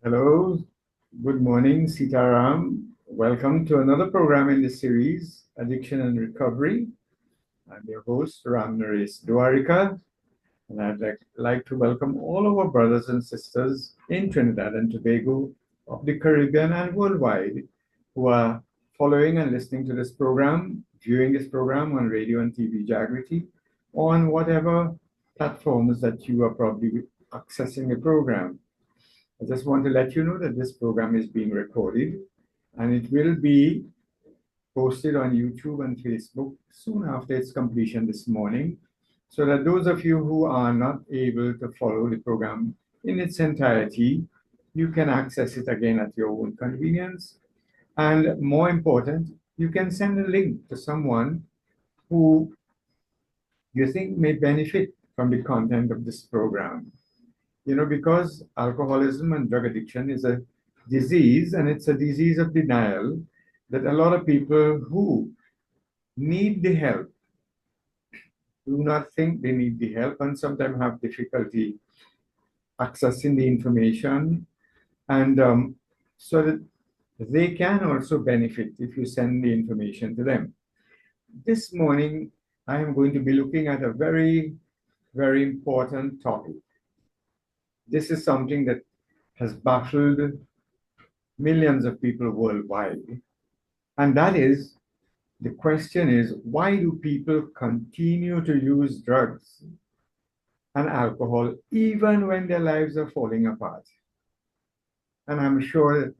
Hello, good morning, Sitaram. Welcome to another program in the series, Addiction and Recovery. I'm your host, Ram Naresh Dwarika, and I'd like to welcome all our brothers and sisters in Trinidad and Tobago, of the Caribbean and worldwide who are following and listening to this program, viewing this program on radio and TV Jagriti, on whatever platforms that you are probably accessing the program. I just want to let you know that this program is being recorded and it will be posted on YouTube and Facebook soon after its completion this morning, so that those of you who are not able to follow the program in its entirety, you can access it again at your own convenience. And more important, you can send a link to someone who you think may benefit from the content of this program. Because alcoholism and drug addiction is a disease, and it's a disease of denial that a lot of people who need the help do not think they need the help and sometimes have difficulty accessing the information. And so that they can also benefit if you send the information to them. This morning, I am going to be looking at a very, very important topic. This is something that has baffled millions of people worldwide. And that is, the question is, why do people continue to use drugs and alcohol even when their lives are falling apart? And I'm sure that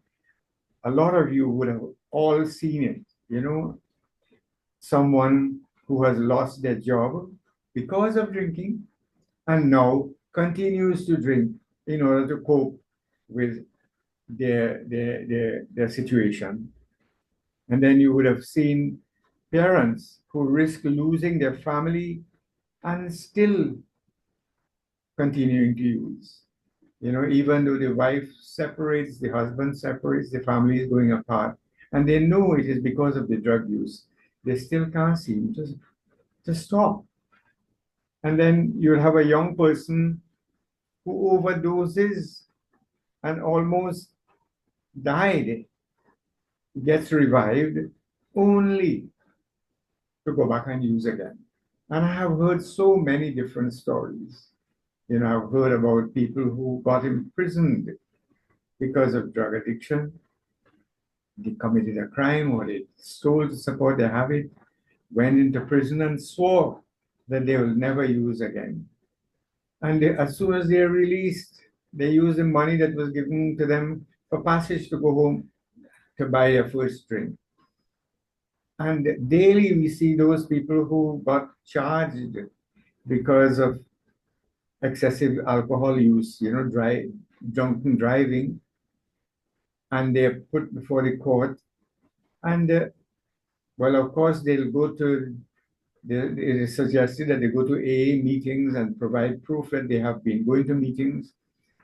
a lot of you would have all seen it. Someone who has lost their job because of drinking and now continues to drink in order to cope with their situation. And then you would have seen parents who risk losing their family and still continuing to use. Even though the wife separates, the husband separates, the family is going apart, and they know it is because of the drug use, they still can't seem to stop. And then you'll have a young person who overdoses and almost died, gets revived, only to go back and use again. And I have heard so many different stories. I've heard about people who got imprisoned because of drug addiction. They committed a crime or they stole to support their habit, went into prison and swore that they will never use again. And as soon as they're released, they use the money that was given to them for passage to go home to buy their first drink. And daily we see those people who got charged because of excessive alcohol use, drunken driving, and they're put before the court. And well, of course, it is suggested that they go to AA meetings and provide proof that they have been going to meetings,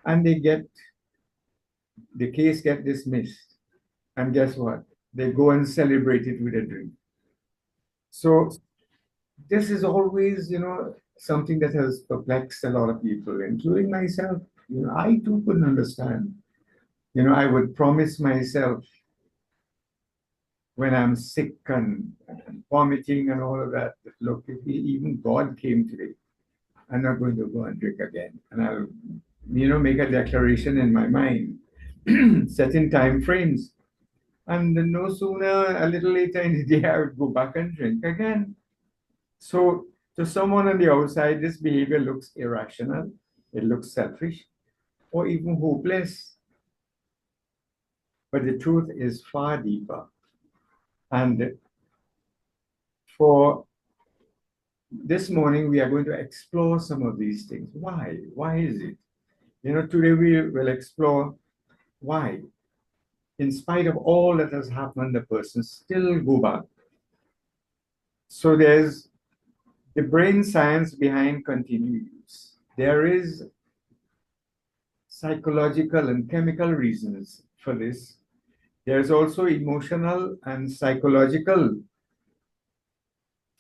and the case get dismissed. And guess what? They go and celebrate it with a drink. So this is always, something that has perplexed a lot of people, including myself. I too couldn't understand. I would promise myself when I'm sick and vomiting and all of that, look, if even God came today, I'm not going to go and drink again. And I'll, make a declaration in my mind, setting time frames. And no sooner, a little later in the day, I would go back and drink again. So to someone on the outside, this behavior looks irrational, it looks selfish, or even hopeless. But the truth is far deeper. And for this morning, we are going to explore some of these things. Why? Why is it? Today we will explore why, in spite of all that has happened, the person still go back. So there's the brain science behind continued use. There is psychological and chemical reasons for this. There's also emotional and psychological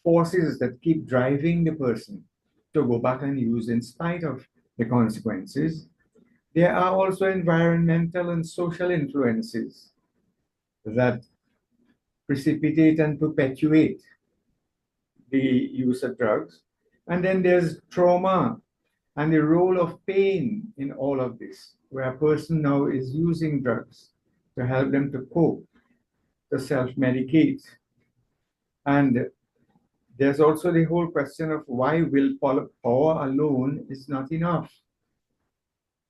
forces that keep driving the person to go back and use in spite of the consequences. There are also environmental and social influences that precipitate and perpetuate the use of drugs. And then there's trauma and the role of pain in all of this, where a person now is using drugs to help them to cope, to self medicate. And there's also the whole question of why willpower alone is not enough,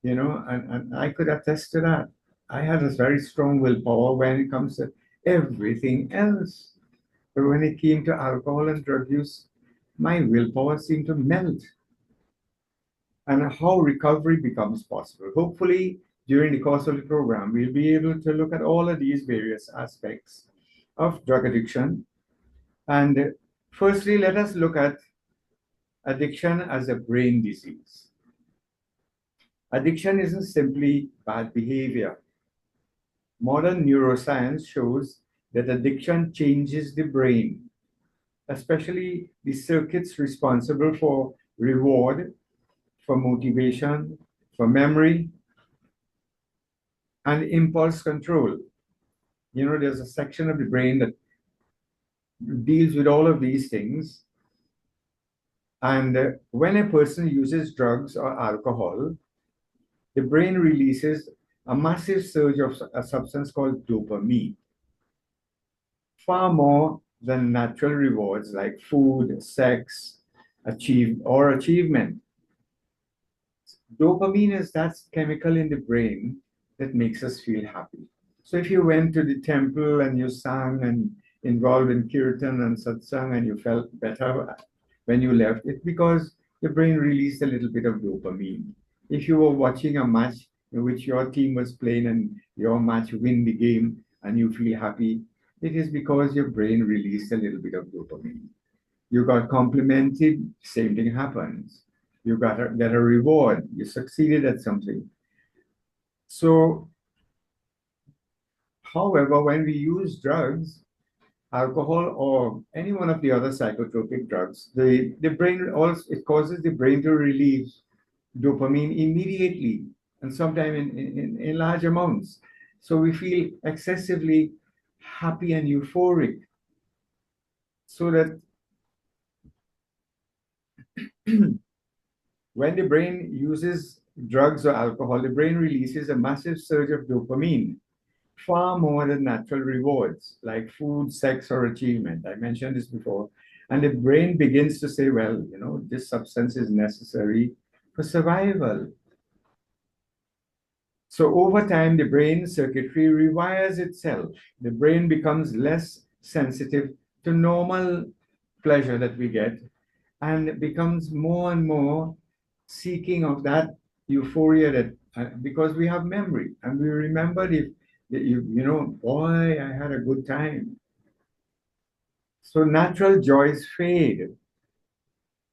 and I could attest to that. I had a very strong willpower when it comes to everything else. But when it came to alcohol and drug use, my willpower seemed to melt. And how recovery becomes possible. Hopefully, during the course of the program, we'll be able to look at all of these various aspects of drug addiction. And firstly, let us look at addiction as a brain disease. Addiction isn't simply bad behavior. Modern neuroscience shows that addiction changes the brain, especially the circuits responsible for reward, for motivation, for memory, and impulse control. There's a section of the brain that deals with all of these things. And when a person uses drugs or alcohol, the brain releases a massive surge of a substance called dopamine, far more than natural rewards like food, sex, achievement. Dopamine is that chemical in the brain that makes us feel happy. So if you went to the temple and you sang and involved in kirtan and satsang and you felt better when you left, it's because your brain released a little bit of dopamine. If you were watching a match in which your team was playing and your match win the game and you feel happy, it is because your brain released a little bit of dopamine. You got complimented, same thing happens. You get a reward, you succeeded at something. So, however, when we use drugs, alcohol, or any one of the other psychotropic drugs, the brain also, it causes the brain to release dopamine immediately and sometimes in large amounts. So we feel excessively happy and euphoric. So that when the brain uses drugs or alcohol, the brain releases a massive surge of dopamine, far more than natural rewards like food, sex, or achievement. I mentioned this before. And the brain begins to say, well, this substance is necessary for survival. So over time, the brain circuitry rewires itself. The brain becomes less sensitive to normal pleasure that we get and becomes more and more seeking of that euphoria that because we have memory and we remember boy, I had a good time. So natural joys fade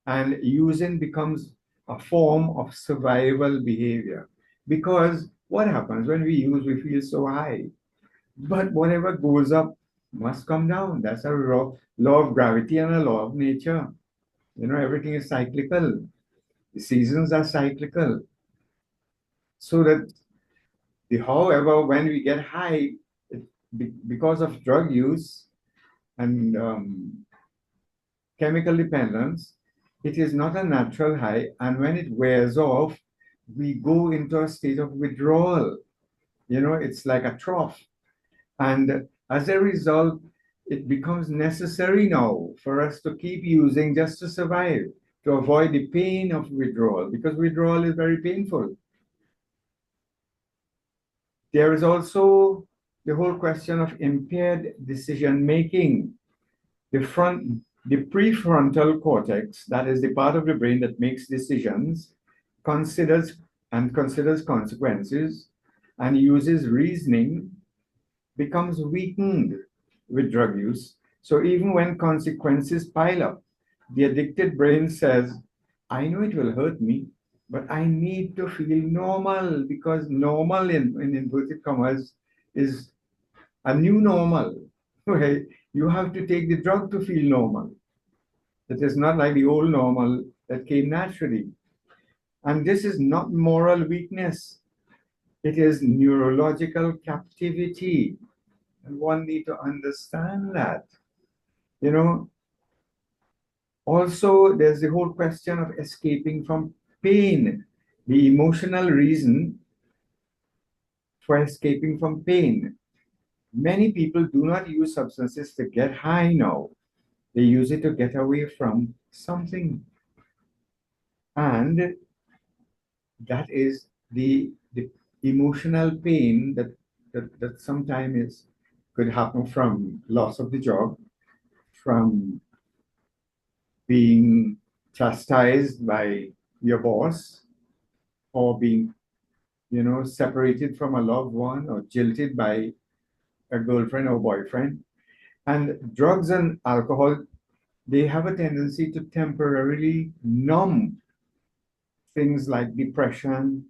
and using becomes a form of survival behavior. Because what happens when we use, we feel so high. But whatever goes up must come down. That's a law of gravity and a law of nature. Everything is cyclical. The seasons are cyclical. So that however, when we get high, because of drug use and chemical dependence, it is not a natural high. And when it wears off, we go into a state of withdrawal. It's like a trough. And as a result, it becomes necessary now for us to keep using just to survive, to avoid the pain of withdrawal, because withdrawal is very painful. There is also the whole question of impaired decision making. The prefrontal cortex, that is the part of the brain that makes decisions, considers consequences and uses reasoning, becomes weakened with drug use. So even when consequences pile up, the addicted brain says, I know it will hurt me, but I need to feel normal, because normal in inverted commas is a new normal. Okay? You have to take the drug to feel normal. It is not like the old normal that came naturally. And this is not moral weakness. It is neurological captivity. And one need to understand that. You know, also there's the whole question of escaping from pain. The emotional reason for escaping from pain. Many people do not use substances to get high now. They use it to get away from something. And that is the emotional pain that sometimes could happen from loss of the job, from being chastised by your boss, or being, separated from a loved one, or jilted by a girlfriend or boyfriend. And drugs and alcohol, they have a tendency to temporarily numb things like depression,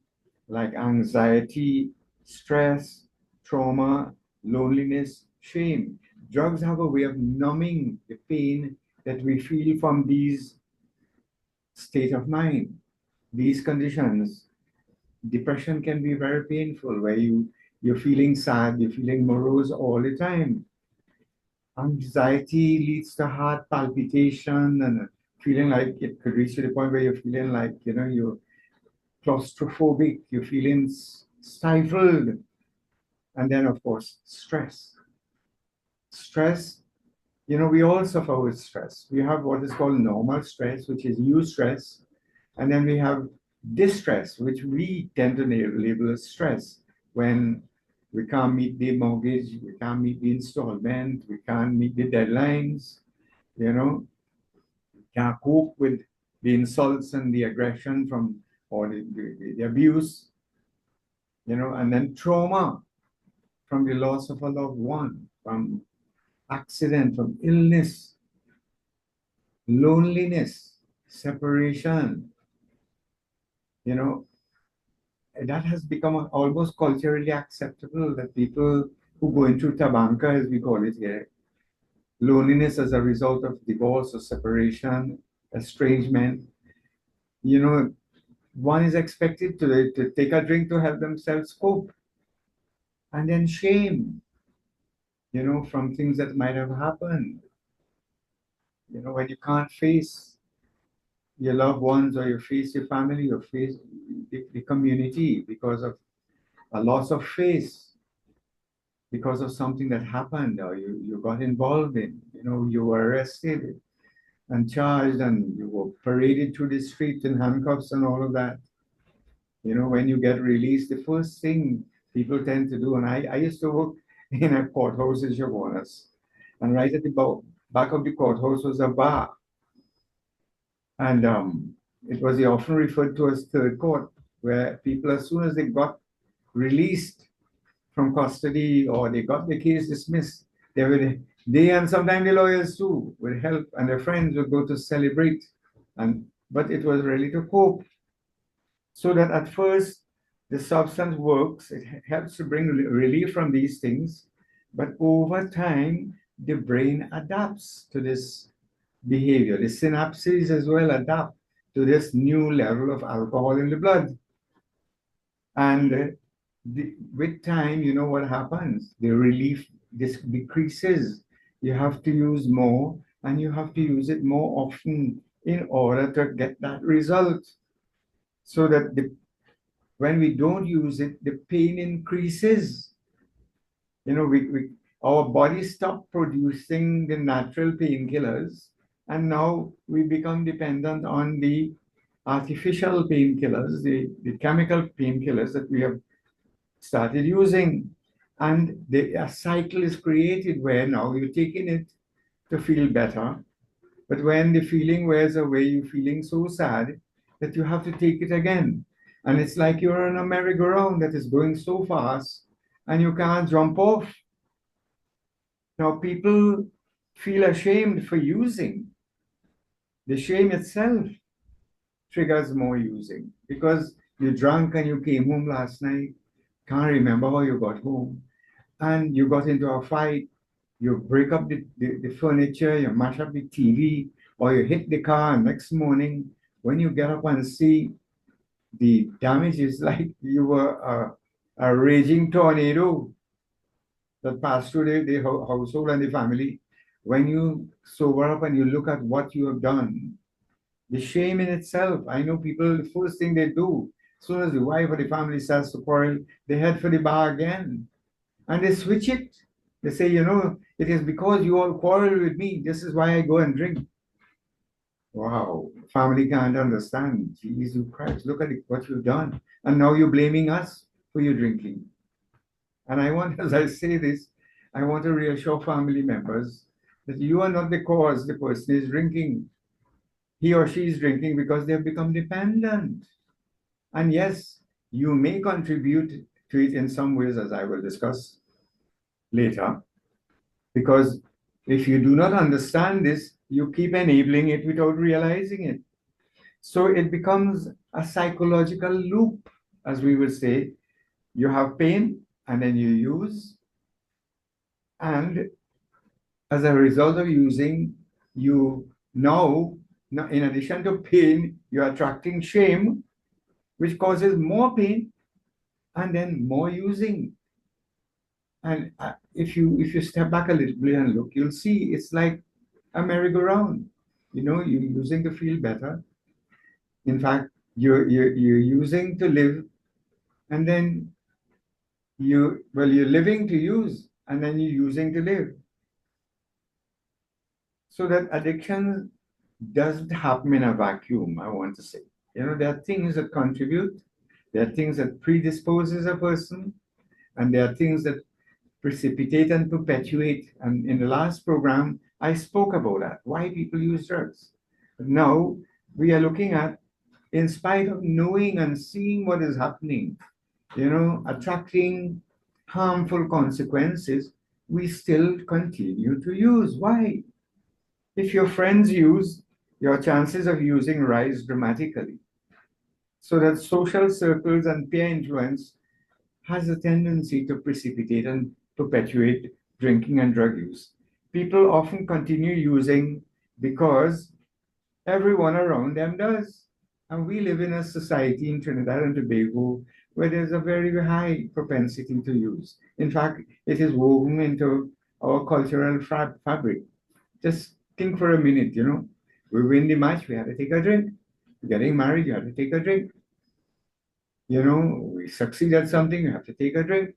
like anxiety, stress, trauma, loneliness, shame. Drugs have a way of numbing the pain that we feel from these state of mind, these conditions. Depression can be very painful, where you're feeling sad, you're feeling morose all the time. Anxiety leads to heart palpitation and feeling like it could reach to the point where you're feeling like, you're claustrophobic, you're feeling stifled. And then, of course, stress. Stress, we all suffer with stress. We have what is called normal stress, which is eustress. And then we have distress, which we tend to label as stress, when we can't meet the mortgage, we can't meet the installment, we can't meet the deadlines, you know, can't cope with the insults and the aggression from, or the abuse, and then trauma from the loss of a loved one, from accident, from illness, loneliness, separation, you know, that has become almost culturally acceptable, that people who go into tabanca, as we call it here, loneliness as a result of divorce or separation, estrangement, you know, one is expected to take a drink to help themselves cope. And then shame, from things that might have happened. When you can't face your loved ones, or you face your family, or face the community because of a loss of face, because of something that happened, or you got involved in, you were arrested and charged, and you were paraded through the street in handcuffs and all of that. When you get released, the first thing people tend to do, and I used to work in a courthouse in Chaguanas, and right at the back of the courthouse was a bar. And it was often referred to as third court, where people, as soon as they got released from custody, or they got the case dismissed, they and sometimes the lawyers too would help, and their friends would go to celebrate. But it was really to cope. So that at first the substance works, it helps to bring relief from these things, but over time the brain adapts to this behavior. The synapses as well adapt to this new level of alcohol in the blood. And with time, you know what happens? The relief decreases. You have to use more, and you have to use it more often in order to get that result. So that when we don't use it, the pain increases. Our body stop producing the natural painkillers, and now we become dependent on the artificial painkillers, the chemical painkillers that we have started using. And a cycle is created where now you're taking it to feel better. But when the feeling wears away, you're feeling so sad that you have to take it again. And it's like you're on a merry-go-round that is going so fast and you can't jump off. Now, people feel ashamed for using. The shame itself triggers more using, because you drank and you came home last night, can't remember how you got home, and you got into a fight, you break up the furniture, you mash up the TV, or you hit the car, and next morning, when you get up and see the damage, is like you were a raging tornado that passed through the household and the family. When you sober up and you look at what you have done, the shame in itself. I know people, the first thing they do, as soon as the wife or the family starts to quarrel, they head for the bar again. And they switch it. They say, it is because you all quarrel with me. This is why I go and drink. Wow, family can't understand. Jesus Christ, look at what you've done. And now you're blaming us for your drinking. And I want, as I say this, I want to reassure family members that you are not the cause the person is drinking. He or she is drinking because they have become dependent. And yes, you may contribute to it in some ways, as I will discuss later, because if you do not understand this, you keep enabling it without realizing it. So it becomes a psychological loop, as we would say. You have pain and then you use, and as a result of using, you now, in addition to pain, you're attracting shame, which causes more pain and then more using. And if you step back a little bit and look, you'll see it's like a merry-go-round. You're using to feel better. In fact, you're using to live, and then you're living to use, and then you're using to live. So that addiction doesn't happen in a vacuum, I want to say. There are things that contribute, there are things that predisposes a person, and there are things that precipitate and perpetuate. And in the last program, I spoke about that, why people use drugs. But now we are looking at, in spite of knowing and seeing what is happening, attracting harmful consequences, we still continue to use. Why? If your friends use, your chances of using rise dramatically. So that social circles and peer influence has a tendency to precipitate and perpetuate drinking and drug use. People often continue using because everyone around them does. And we live in a society in Trinidad and Tobago where there's a very high propensity to use. In fact, it is woven into our cultural fabric. Just think for a minute, we win the match, we have to take a drink. We're getting married, you have to take a drink. We succeed at something, you have to take a drink.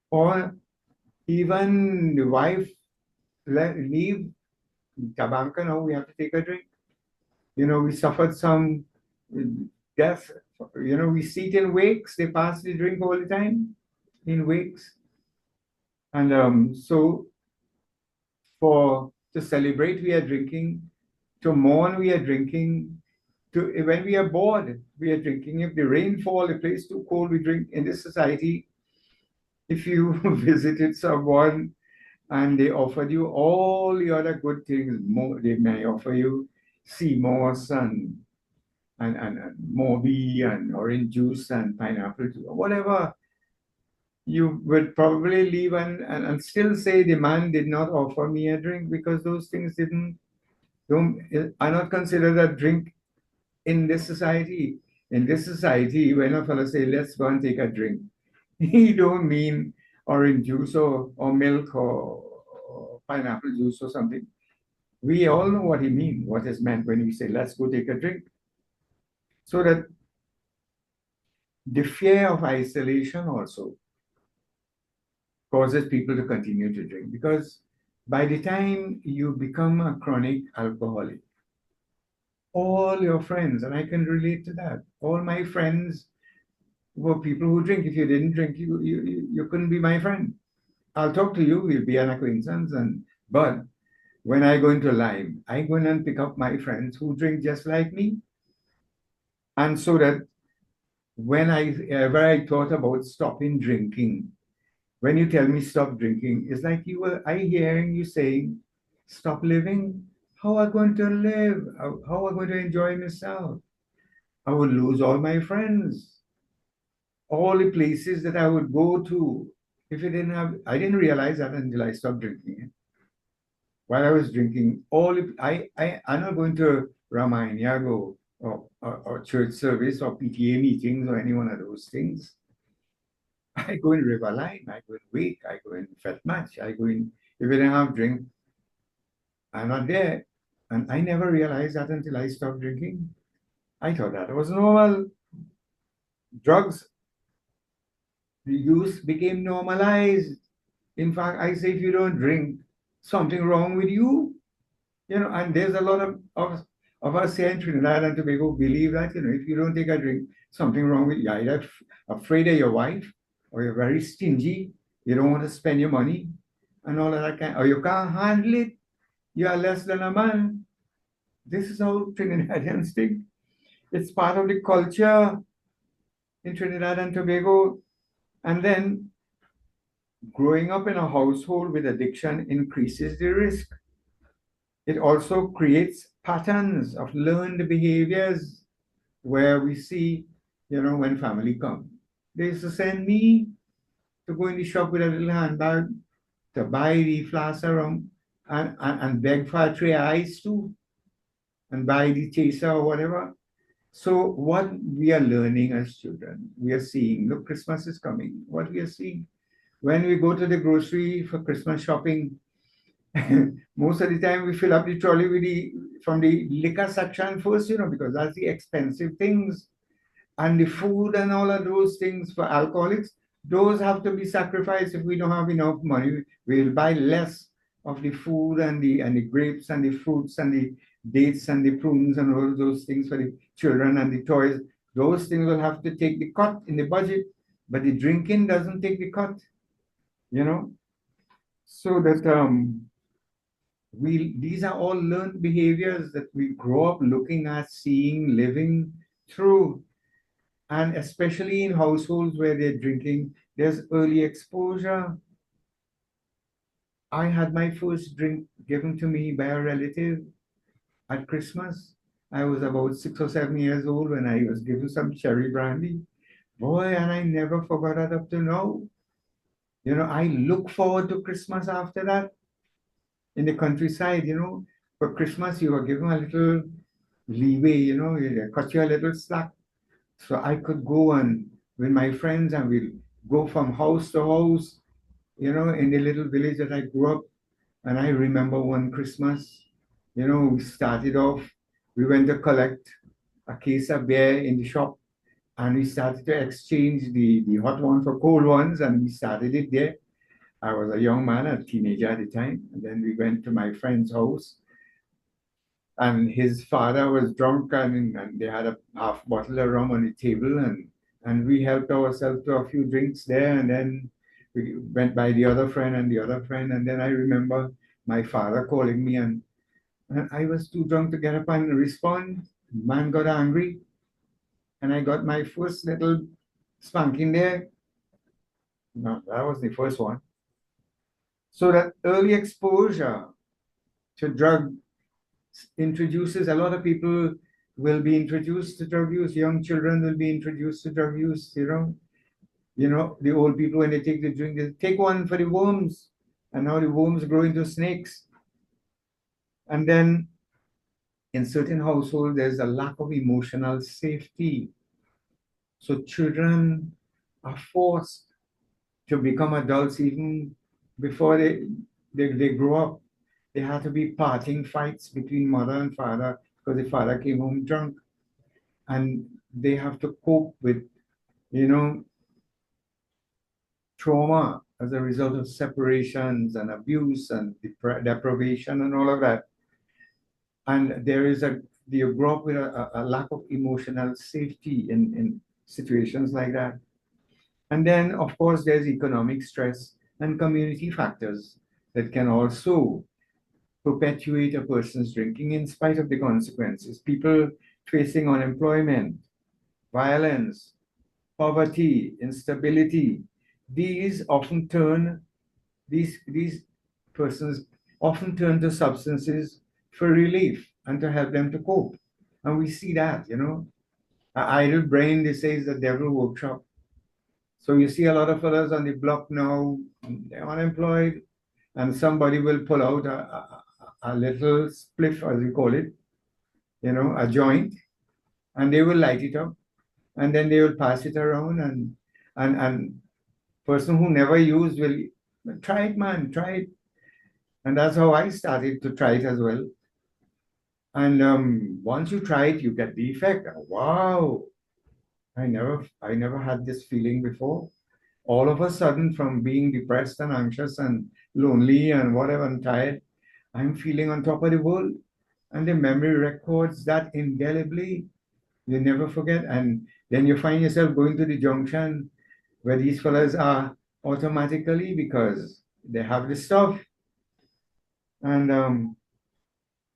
Or even the wife leave Tabanka, now we have to take a drink. We suffered some death. We see it in wakes, they pass the drink all the time in wakes. And so to celebrate, we are drinking. To mourn, we are drinking. When we are bored, we are drinking. If the rain falls, the place too cold, we drink. In this society, if you visited someone and they offered you all the other good things, they may offer you sea moss and Moby and orange juice and pineapple juice, whatever. You would probably leave and still say the man did not offer me a drink because those things are not considered a drink in this society. In this society, when a fellow say, let's go and take a drink, he don't mean orange juice or milk or pineapple juice or something. We all know what he means, what is meant when we say, let's go take a drink. So that the fear of isolation also causes people to continue to drink, because by the time you become a chronic alcoholic, all your friends, and I can relate to that, all my friends were people who drink. If you didn't drink, you couldn't be my friend. I'll talk to you, we'll be an acquaintance, but when I go into life, I go in and pick up my friends who drink just like me. And so that whenever I thought about stopping drinking, when you tell me stop drinking, it's like I hearing you saying, stop living. How am I going to live? How am I going to enjoy myself? I would lose all my friends, all the places that I would go to. If I didn't realize that until I stopped drinking. While I was drinking, I'm not going to Ramayana or church service or PTA meetings or any one of those things. I go in Riverline, I go in Wake, I go in Fat Match, I go in, if you don't have drink, I'm not there. And I never realized that until I stopped drinking. I thought that was normal. Drugs use became normalized. In fact, I say if you don't drink, something wrong with you. And there's a lot of us here in Trinidad and Tobago believe that, if you don't take a drink, something wrong with you. You're either afraid of your wife, or you're very stingy, you don't want to spend your money, and all of that or you can't handle it, you are less than a man. This is how Trinidadians think. It's part of the culture in Trinidad and Tobago. And then growing up in a household with addiction increases the risk. It also creates patterns of learned behaviors where we see, when family come. They used to send me to go in the shop with a little handbag to buy the flask around and beg for a tray of ice too and buy the chaser or whatever. So what we are learning as children, we are seeing, look, Christmas is coming. What we are seeing when we go to the grocery for Christmas shopping, most of the time we fill up the trolley from the liquor section first, because that's the expensive things. And the food and all of those things for alcoholics, those have to be sacrificed. If we don't have enough money, we'll buy less of the food and the grapes and the fruits and the dates and the prunes and all those things for the children and the toys. Those things will have to take the cut in the budget, but the drinking doesn't take the cut, you know. So that these are all learned behaviors that we grow up looking at, seeing, living through. And especially in households where they're drinking, there's early exposure. I had my first drink given to me by a relative at Christmas. I was about 6 or 7 years old when I was given some cherry brandy. Boy, and I never forgot that up to now. I look forward to Christmas after that in the countryside. For Christmas, you were given a little leeway, they cut you a little slack. So I could go and with my friends and we'll go from house to house, in the little village that I grew up. And I remember one Christmas, we started off, we went to collect a case of beer in the shop and we started to exchange the hot one for cold ones and we started it there. I was a young man, a teenager at the time. And then we went to my friend's house and his father was drunk and they had a half bottle of rum on the table and we helped ourselves to a few drinks there and then we went by the other friend and the other friend and then I remember my father calling me and I was too drunk to get up and respond. Man got angry and I got my first little spanking there. No, that was the first one. So that early exposure to drug introduces a lot of people will be introduced to drug use. Young children will be introduced to drug use. The old people when they take the drink, they take one for the worms, and now the worms grow into snakes. And then in certain households, there's a lack of emotional safety. So children are forced to become adults even before they grow up. There had to be parting fights between mother and father because the father came home drunk. And they have to cope with, trauma as a result of separations and abuse and deprivation and all of that. And they grow up with a lack of emotional safety in situations like that. And then, of course, there's economic stress and community factors that can also perpetuate a person's drinking in spite of the consequences. People facing unemployment, violence, poverty, instability, these these persons often turn to substances for relief and to help them to cope. And we see that, an idle brain, they say, is the devil workshop. So you see a lot of fellows on the block now, they're unemployed, and somebody will pull out a little spliff, as we call it, a joint, and they will light it up, and then they will pass it around, and Person who never used will try it, man, try it. And that's how I started to try it as well. And once you try it, you get the effect. Wow, I never had this feeling before. All of a sudden, from being depressed and anxious and lonely and whatever and tired, I'm feeling on top of the world. And the memory records that indelibly. You never forget. And then you find yourself going to the junction where these fellas are automatically because they have the stuff. And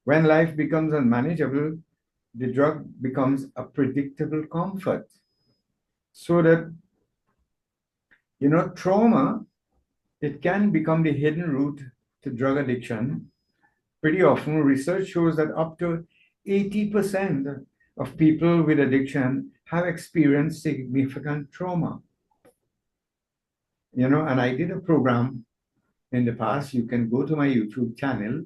when life becomes unmanageable, the drug becomes a predictable comfort. So that, trauma, it can become the hidden route to drug addiction. Pretty often, research shows that up to 80% of people with addiction have experienced significant trauma. And I did a program in the past. You can go to my YouTube channel,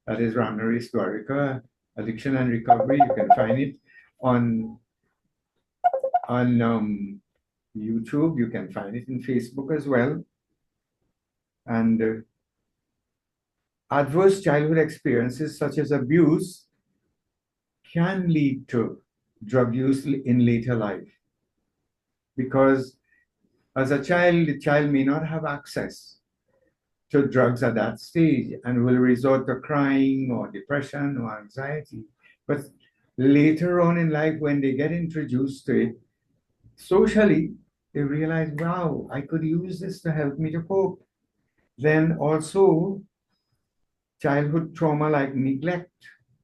that is Ramnari Historica, Addiction and Recovery. You can find it on on YouTube. You can find it in Facebook as well. And adverse childhood experiences such as abuse can lead to drug use in later life because as a child, the child may not have access to drugs at that stage and will resort to crying or depression or anxiety. But later on in life, when they get introduced to it socially, they realize, wow, I could use this to help me to cope. Then also, childhood trauma like neglect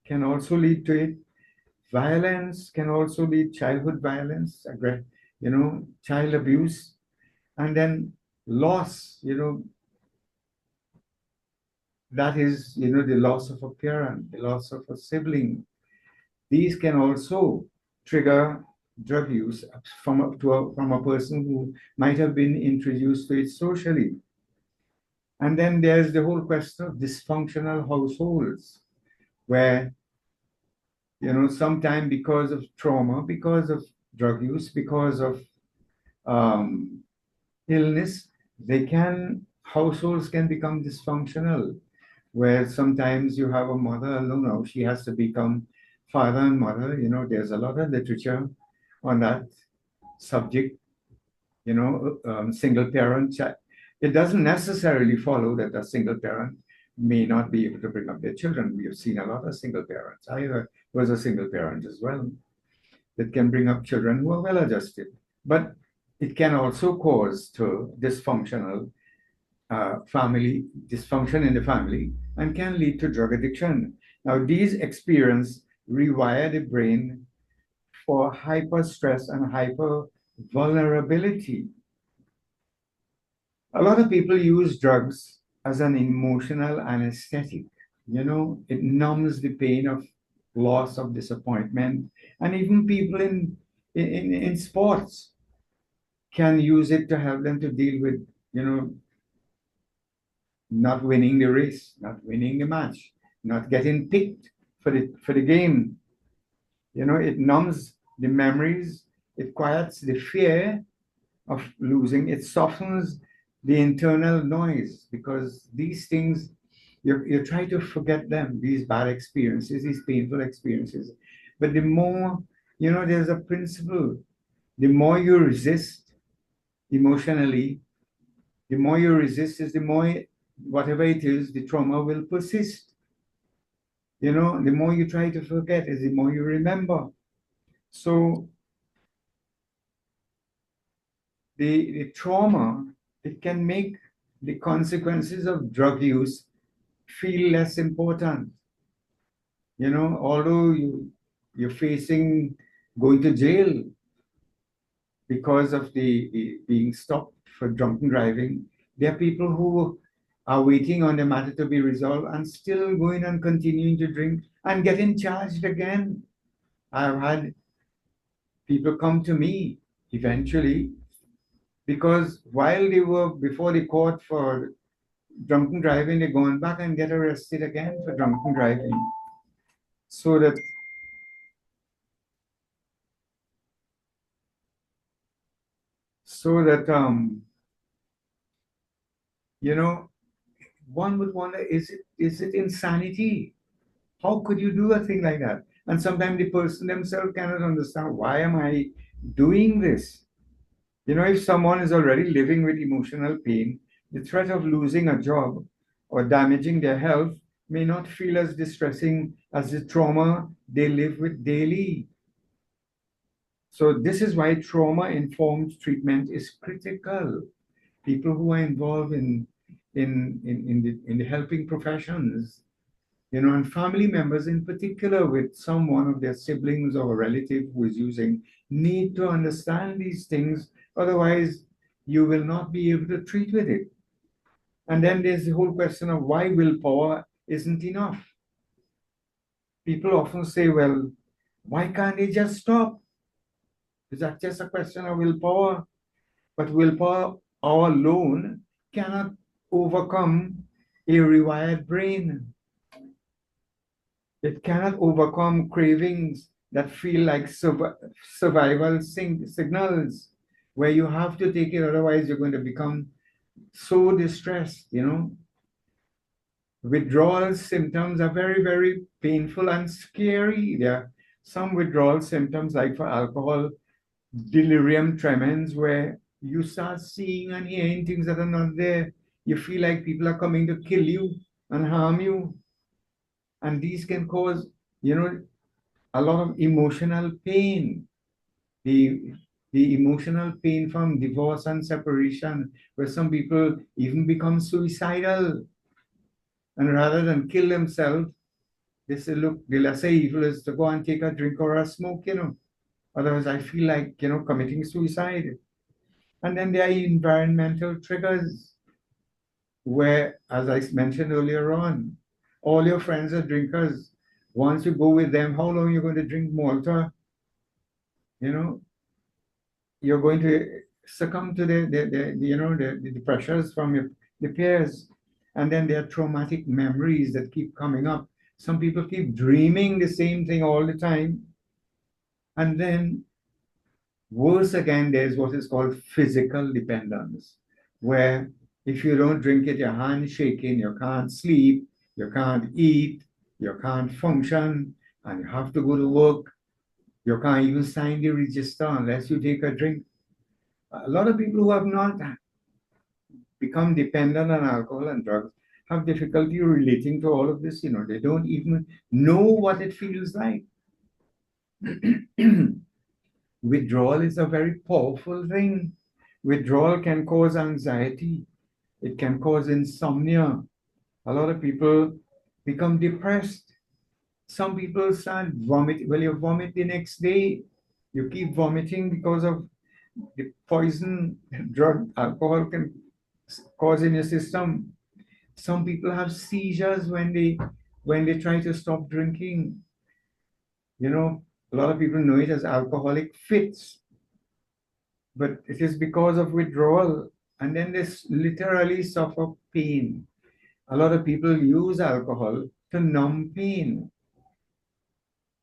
can also lead to it. Violence can also lead childhood violence, child abuse, and then loss, that is, the loss of a parent, the loss of a sibling. These can also trigger drug use from a person who might have been introduced to it socially. And then there's the whole question of dysfunctional households, where, sometimes because of trauma, because of drug use, because of um, illness, households can become dysfunctional, where sometimes you have a mother alone. Now she has to become father and mother. There's a lot of literature on that subject. Single parent. It doesn't necessarily follow that a single parent may not be able to bring up their children. We have seen a lot of single parents. I was a single parent as well that can bring up children who are well adjusted. But it can also cause to dysfunction in the family, and can lead to drug addiction. Now, these experiences rewire the brain for hyper stress and hyper vulnerability. A lot of people use drugs as an emotional anesthetic. It numbs the pain of loss, of disappointment, and even people in sports can use it to help them to deal with, not winning the race, not winning the match, not getting picked for the game. It numbs the memories, it quiets the fear of losing, it softens the internal noise because these things you try to forget them, these bad experiences, these painful experiences. But the more, there's a principle. The more you resist emotionally, the more you resist is the more, whatever it is, the trauma will persist. The more you try to forget is the more you remember. So the trauma, it can make the consequences of drug use feel less important. Although you're facing going to jail because of the being stopped for drunken driving, there are people who are waiting on the matter to be resolved and still going and continuing to drink and getting charged again. I've had people come to me eventually because while they were before the court for drunken driving, they're going back and get arrested again for drunken driving. So that so that You know, one would wonder, is it insanity? How could you do a thing like that? And sometimes the person themselves cannot understand, why am I doing this? If someone is already living with emotional pain, the threat of losing a job or damaging their health may not feel as distressing as the trauma they live with daily. So, this is why trauma informed treatment is critical. People who are involved in the helping professions, and family members in particular with one of their siblings or a relative who is using, need to understand these things. Otherwise, you will not be able to treat with it. And then there's the whole question of why willpower isn't enough. People often say, well, why can't they just stop? Is that just a question of willpower? But willpower alone cannot overcome a rewired brain. It cannot overcome cravings that feel like survival signals, where you have to take it, otherwise, you're going to become so distressed. Withdrawal symptoms are very, very painful and scary. There are some withdrawal symptoms, like for alcohol, delirium tremens, where you start seeing and hearing things that are not there. You feel like people are coming to kill you and harm you. And these can cause, you know, a lot of emotional pain. The the emotional pain from divorce and separation, where some people even become suicidal, and rather than kill themselves, they say, look, the lesser evil is to go and take a drink or a smoke. Otherwise, I feel like, committing suicide. And then there are environmental triggers where, as I mentioned earlier on, all your friends are drinkers. Once you go with them, how long are you going to drink Malta? You know, you're going to succumb to the pressures from the peers. And then there are traumatic memories that keep coming up. Some people keep dreaming the same thing all the time. And then, worse again, there's what is called physical dependence, where if you don't drink it, your hand's shaking, you can't sleep, you can't eat, you can't function, and you have to go to work. You can't even sign the register unless you take a drink. A lot of people who have not become dependent on alcohol and drugs have difficulty relating to all of this. They don't even know what it feels like. Withdrawal is a very powerful thing. Withdrawal can cause anxiety, it can cause insomnia. A lot of people become depressed. Some people start vomiting. Well, you vomit the next day. You keep vomiting because of the poison drug alcohol can cause in your system. Some people have seizures when they try to stop drinking. A lot of people know it as alcoholic fits, but it is because of withdrawal. And then they literally suffer pain. A lot of people use alcohol to numb pain,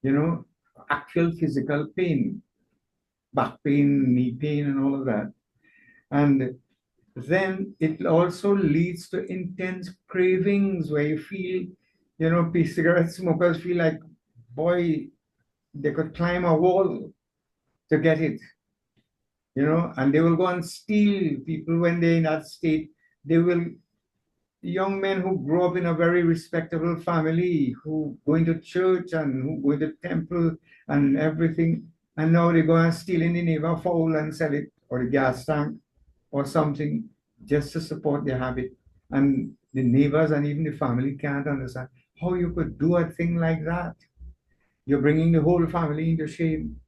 you know, actual physical pain, back pain, knee pain, and all of that. And then it also leads to intense cravings where you feel, cigarette smokers feel like, boy, they could climb a wall to get it, and they will go and steal. People when they're in that state, they will, young men who grow up in a very respectable family, who go into church and who go to temple and everything, and now they go and steal in the neighbor fowl and sell it, or the gas tank or something, just to support their habit. And the neighbors and even the family can't understand how you could do a thing like that. You're bringing the whole family into shame.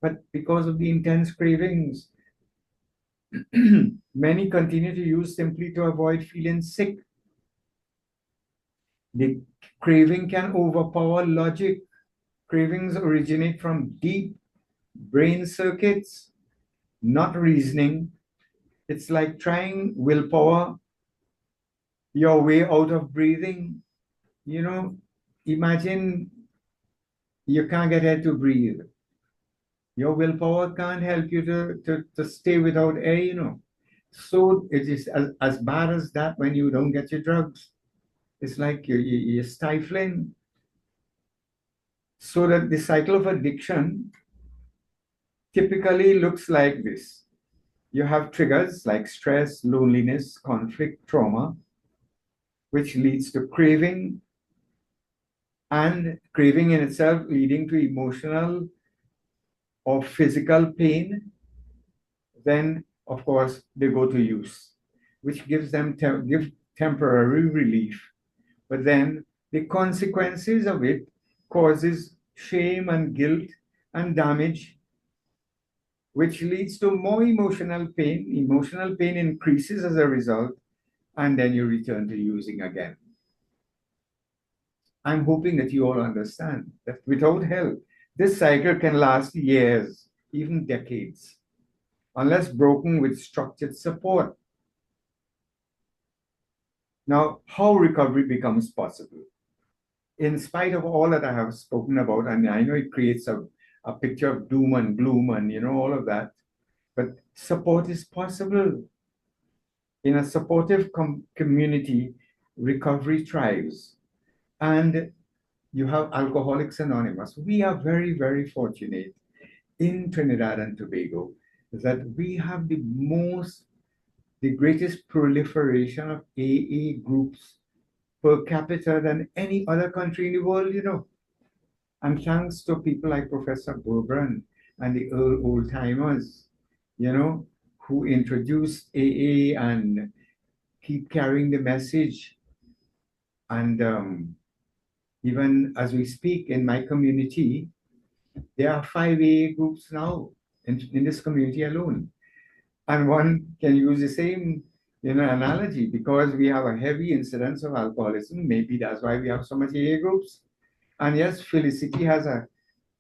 But because of the intense cravings, many continue to use simply to avoid feeling sick. The craving can overpower logic. Cravings originate from deep brain circuits, not reasoning. It's like trying willpower your way out of breathing. You know, Imagine you can't get air to breathe. Your willpower can't help you to stay without air. So it is as bad as that when you don't get your drugs. It's like you're stifling. So that the cycle of addiction typically looks like this. You have triggers like stress, loneliness, conflict, trauma, which leads to craving, and craving in itself leading to emotional or physical pain. Then, of course, they go to use, which gives them give temporary relief. But then the consequences of it causes shame and guilt and damage, which leads to more emotional pain. Emotional pain increases as a result, and then you return to using again. I'm hoping that you all understand that without help, this cycle can last years, even decades, unless broken with structured support. Now, how recovery becomes possible? In spite of all that I have spoken about, and I know it creates a picture of doom and gloom and all of that, but support is possible. In a supportive community, recovery thrives. And you have Alcoholics Anonymous. We are very, very fortunate in Trinidad and Tobago that we have the greatest proliferation of AA groups per capita than any other country in the world. And thanks to people like Professor Burburn and the old timers, you know, who introduced AA and keep carrying the message. And even as we speak in my community, there are 5 AA groups now in this community alone. And one can use the same analogy because we have a heavy incidence of alcoholism. Maybe that's why we have so much AA groups. And yes, Felicity has a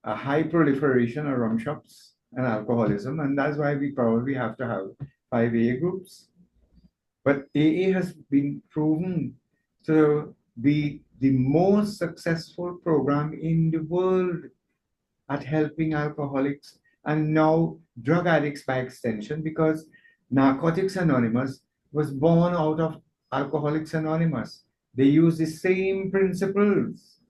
high proliferation of rum shops and alcoholism, and that's why we probably have to have 5 AA groups. But AA has been proven to be the most successful program in the world at helping alcoholics and now drug addicts by extension, because Narcotics Anonymous was born out of Alcoholics Anonymous. They use the same principles,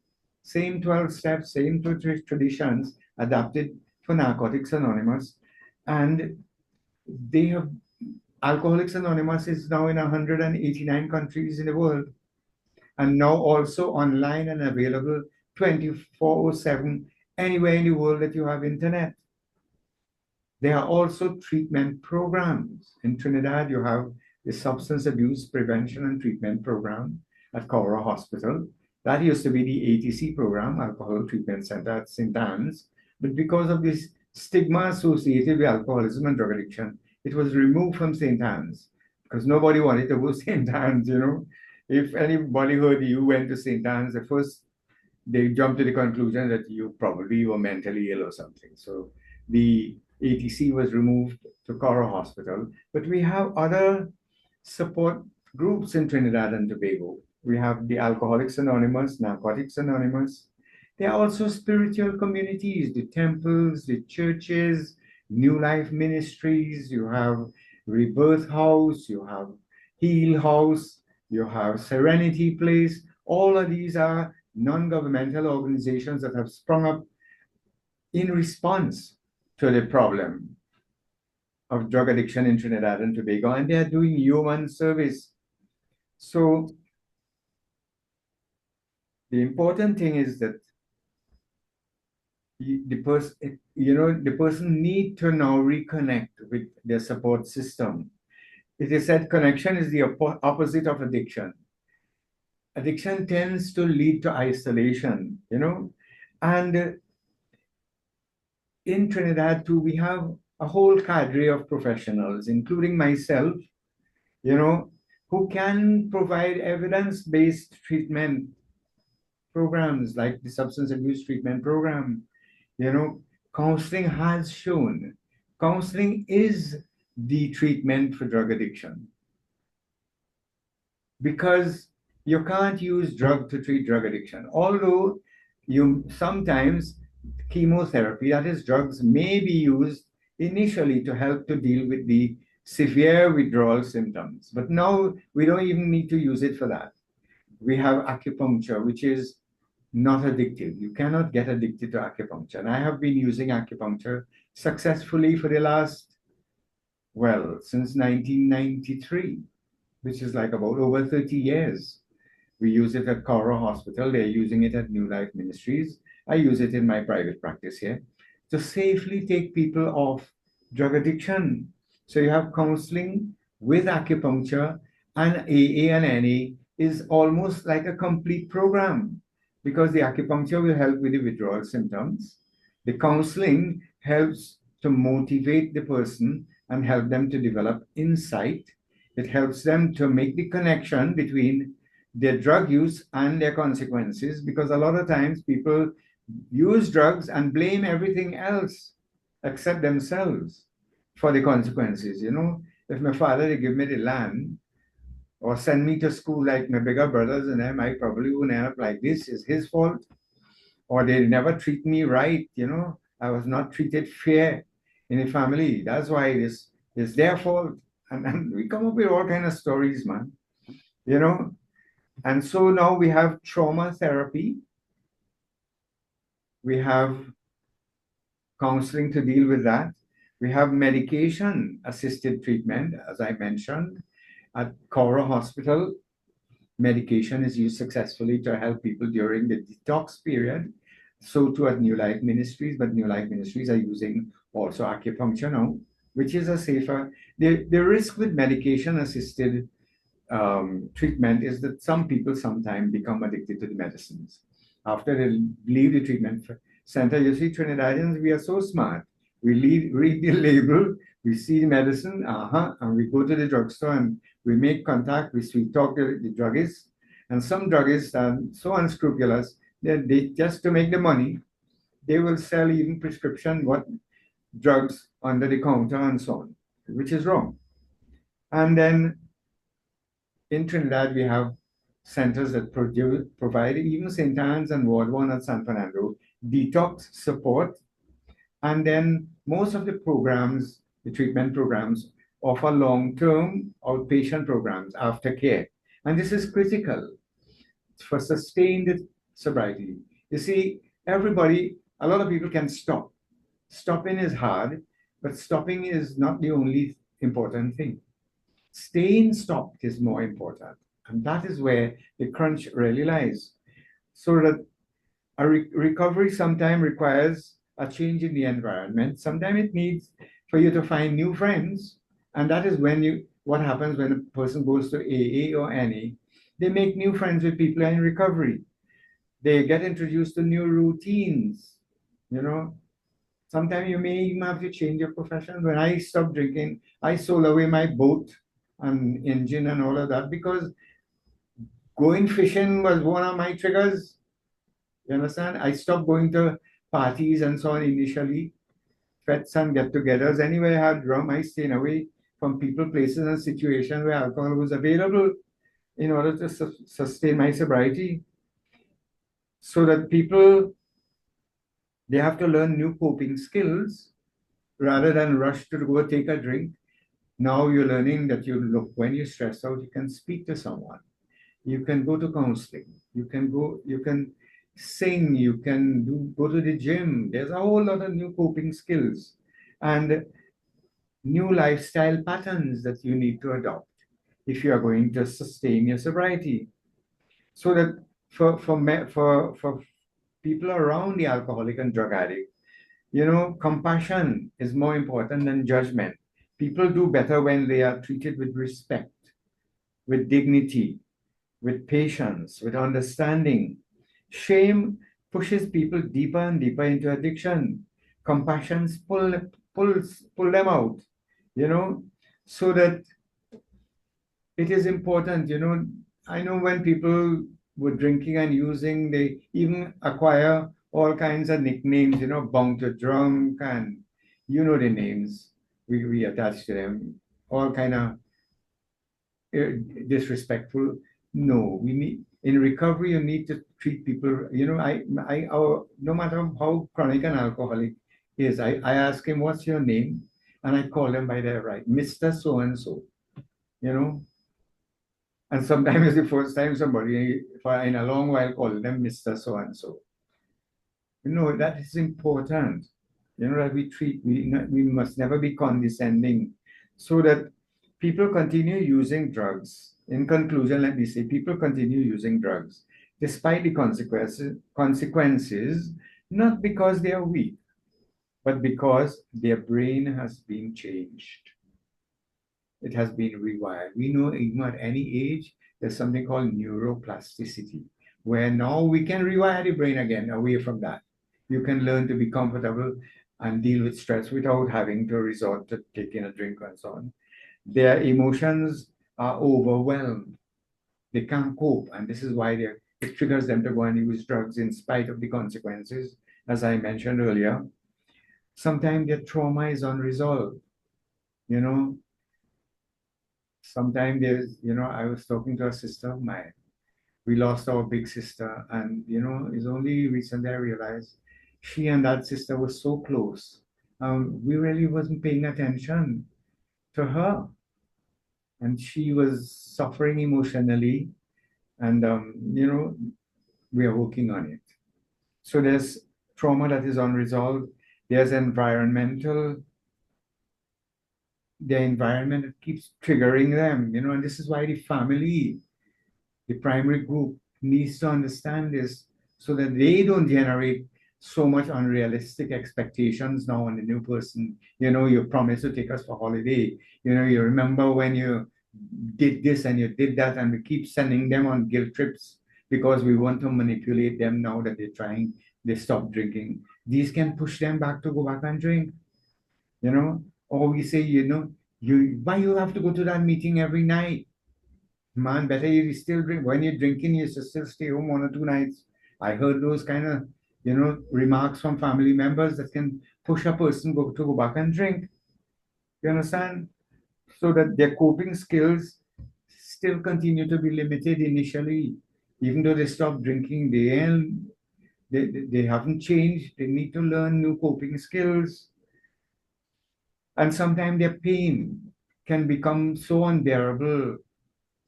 same 12 steps, same traditions adapted for Narcotics Anonymous. And they have Alcoholics Anonymous is now in 189 countries in the world, and now also online and available 24/7 anywhere in the world that you have internet. There are also treatment programs. In Trinidad, you have the Substance Abuse Prevention and Treatment Program at Cowra Hospital. That used to be the ATC program, Alcohol Treatment Center at St. Anne's. But because of this stigma associated with alcoholism and drug addiction, it was removed from St. Anne's because nobody wanted to go to St. Anne's. If anybody heard you went to St. Anne's, they jumped to the conclusion that you probably were mentally ill or something. So the ATC was removed to Cowra Hospital. But we have other support groups in Trinidad and Tobago. We have the Alcoholics Anonymous, Narcotics Anonymous. There are also spiritual communities, the temples, the churches, New Life Ministries. You have Rebirth House, you have Heal House, you have Serenity Place. All of these are non-governmental organizations that have sprung up in response to the problem of drug addiction in Trinidad and Tobago, and they are doing human service. So the important thing is that the person need to now reconnect with their support system. It is said connection is the opposite of addiction. Addiction tends to lead to isolation, and in Trinidad too, we have a whole cadre of professionals, including myself, who can provide evidence-based treatment programs like the substance abuse treatment program. Counseling has shown counseling is the treatment for drug addiction, because you can't use drug to treat drug addiction. Although you sometimes chemotherapy, that is drugs, may be used initially to help to deal with the severe withdrawal symptoms. But now we don't even need to use it for that. We have acupuncture, which is not addictive. You cannot get addicted to acupuncture. And I have been using acupuncture successfully for the last, well, since 1993, which is like about over 30 years. We use it at Coro Hospital. They're using it at New Life Ministries. I use it in my private practice here to safely take people off drug addiction. So you have counseling with acupuncture, and AA and NA is almost like a complete program because the acupuncture will help with the withdrawal symptoms. The counseling helps to motivate the person and help them to develop insight. It helps them to make the connection between their drug use and their consequences, because a lot of times people use drugs and blame everything else except themselves for the consequences. You know, if my father they give me the land or send me to school like my bigger brothers and them, I probably wouldn't end up like this. It's his fault. Or they never treat me right, you know. I was not treated fair in the family. That's why this is their fault. And we come up with all kind of stories, man. You know, and so now we have trauma therapy, we have counseling to deal with that, we have medication assisted treatment, as I mentioned. At Coro Hospital, medication is used successfully to help people during the detox period. So too at New Life Ministries, but New Life Ministries are using also acupuncture now, which is a safer. The risk with medication assisted treatment is that some people sometimes become addicted to the medicines. After they leave the treatment center, you see, Trinidadians, we are so smart. We read the label, we see the medicine, and we go to the drugstore and we make contact, we sweet talk the druggists. And some druggists are so unscrupulous that they just to make the money, they will sell even prescription drugs under the counter and so on, which is wrong. And then in Trinidad, we have centers that provide, even St. Anne's and Ward 1 at San Fernando, detox support. And then most of the programs, the treatment programs, offer long-term outpatient programs, aftercare. And this is critical for sustained sobriety. You see, a lot of people can stop. Stopping is hard, but stopping is not the only important thing. Staying stopped is more important. And that is where the crunch really lies. So that a recovery sometimes requires a change in the environment. Sometimes it needs for you to find new friends. And that is what happens when a person goes to AA or NA. They make new friends with people in recovery. They get introduced to new routines, you know. Sometimes you may even have to change your profession. When I stopped drinking, I sold away my boat and engine and all of that because going fishing was one of my triggers. You understand? I stopped going to parties and so on initially, fetes and get-togethers. Anyway, I had rum, I stayed away from people, places, and situations where alcohol was available in order to sustain my sobriety. So that people, they have to learn new coping skills rather than rush to go take a drink. Now you're learning that when you're stressed out, you can speak to someone. You can go to counseling. You can sing, you can go to the gym. There's a whole lot of new coping skills and new lifestyle patterns that you need to adopt if you are going to sustain your sobriety. So that for people around the alcoholic and drug addict, you know, compassion is more important than judgment. People do better when they are treated with respect, with dignity, with patience, with understanding. Shame pushes people deeper and deeper into addiction. Compassion pull them out, you know, so that it is important, you know. I know when people were drinking and using, they even acquire all kinds of nicknames, you know, bound to drunk, and you know the names we attach to them, all kind of disrespectful. No, we need in recovery. You need to treat people. You know, no matter how chronic an alcoholic is, I ask him, "What's your name?" and I call them by their right, Mr. So and so, you know. And sometimes it's the first time somebody, for in a long while, calling them Mr. So and so. You know, that is important. You know, that we must never be condescending so that people continue using drugs. In conclusion, let me say people continue using drugs despite the consequences, not because they are weak, but because their brain has been changed. It has been rewired. We know even at any age, there's something called neuroplasticity, where now we can rewire the brain again away from that. You can learn to be comfortable and deal with stress without having to resort to taking a drink and so on. Their emotions are overwhelmed. They can't cope, and this is why it triggers them to go and use drugs in spite of the consequences, as I mentioned earlier. Sometimes their trauma is unresolved. You know, sometimes I was talking to a sister of mine. We lost our big sister, and it's only recently I realized she and that sister were so close. We really wasn't paying attention to her, and she was suffering emotionally, and we are working on it. So there's trauma that is unresolved. There's the environment that keeps triggering them, and this is why the primary group needs to understand this so that they don't generate so much unrealistic expectations now on the new person. You promised to take us for holiday. You remember when you did this and you did that, and we keep sending them on guilt trips because we want to manipulate them now that they stop drinking. These can push them back to go back and drink, or we say, why you have to go to that meeting every night? Man, better you still drink. When you're drinking, you should still stay home 1 or 2 nights. I heard those kind of, remarks from family members that can push a person to go back and drink. You understand? So that their coping skills still continue to be limited initially. Even though they stop drinking, they haven't changed. They need to learn new coping skills. And sometimes their pain can become so unbearable,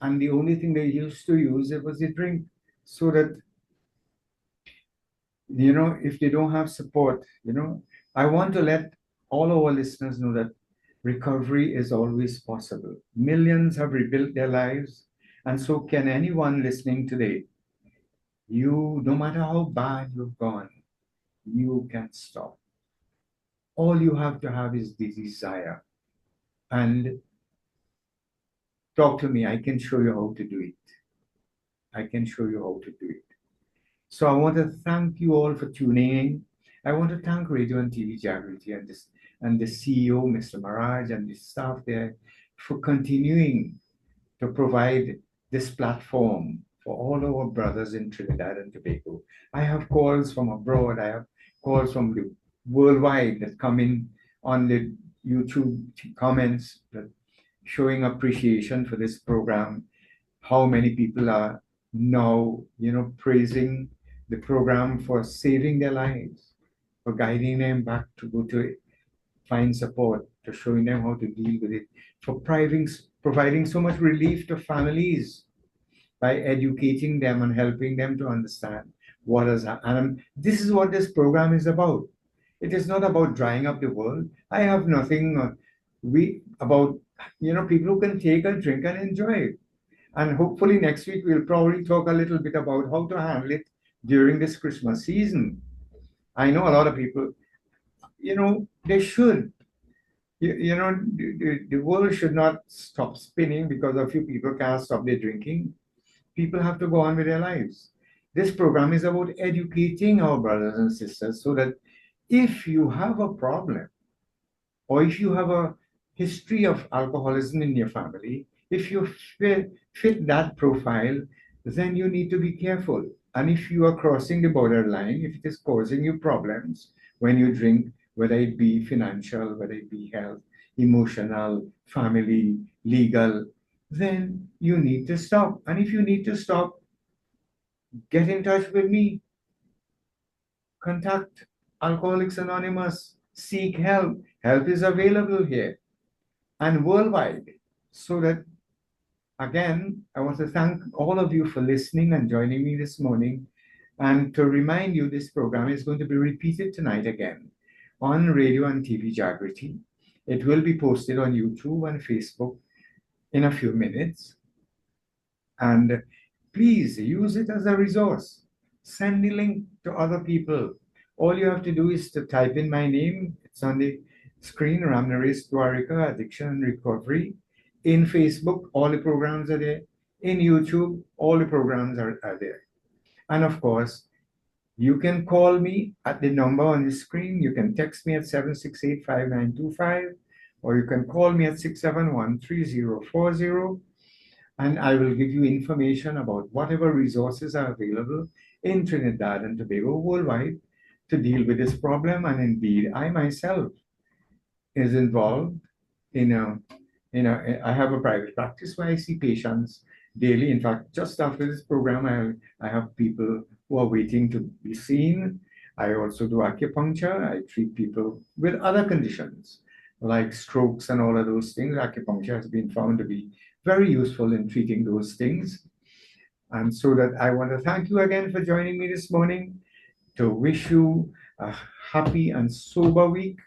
and the only thing they used to use it was the drink, so that if they don't have support, I want to let all our listeners know that recovery is always possible. Millions have rebuilt their lives, and so can anyone listening today. No matter how bad you've gone, you can stop. All you have to have is the desire, and talk to me. I can show you how to do it. I can show you how to do it. So I want to thank you all for tuning in. I want to thank Radio and TV Jagriti and the CEO, Mr. Maraj, and the staff there for continuing to provide this platform for all our brothers in Trinidad and Tobago. I have calls from abroad. I have calls from the worldwide that come in on the YouTube comments that showing appreciation for this program. How many people are now, praising the program for saving their lives, for guiding them back to go to find support, to showing them how to deal with it, for providing so much relief to families by educating them and helping them to understand what has happened. And this is what this program is about. It is not about drying up the world. I have nothing about people who can take a drink and enjoy it. And hopefully next week we'll probably talk a little bit about how to handle it during this Christmas season. I know a lot of people, they should. The world should not stop spinning because a few people can't stop their drinking. People have to go on with their lives. This program is about educating our brothers and sisters so that if you have a problem, or if you have a history of alcoholism in your family, if you fit that profile, then you need to be careful. And if you are crossing the borderline, if it is causing you problems when you drink, whether it be financial, whether it be health, emotional, family, legal, then you need to stop. And if you need to stop, get in touch with me. Contact Alcoholics Anonymous. Seek help. Help is available here and worldwide. So that, again, I want to thank all of you for listening and joining me this morning. And to remind you, this program is going to be repeated tonight again on radio and TV Jagriti. It will be posted on YouTube and Facebook in a few minutes. And please use it as a resource. Send the link to other people. All you have to do is to type in my name. It's on the screen, Ramnaresh Dwarika, Addiction and Recovery. In Facebook, all the programs are there. In YouTube, all the programs are there. And of course, you can call me at the number on the screen. You can text me at 768-5925, or you can call me at 671-3040, and I will give you information about whatever resources are available in Trinidad and Tobago worldwide to deal with this problem. And indeed, I myself is involved in I have a private practice where I see patients daily. In fact, just after this program, I have people who are waiting to be seen. I also do acupuncture. I treat people with other conditions like strokes and all of those things. Acupuncture has been found to be very useful in treating those things. And so that I want to thank you again for joining me this morning, to wish you a happy and sober week.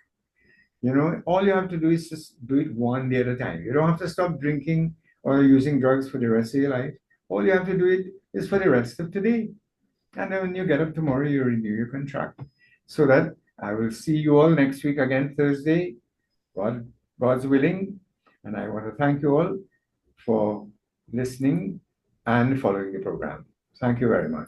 All you have to do is just do it one day at a time. You don't have to stop drinking or using drugs for the rest of your life. All you have to do it is for the rest of today. And then when you get up tomorrow, you renew your contract. So that I will see you all next week again, Thursday, God's willing. And I want to thank you all for listening and following the program. Thank you very much.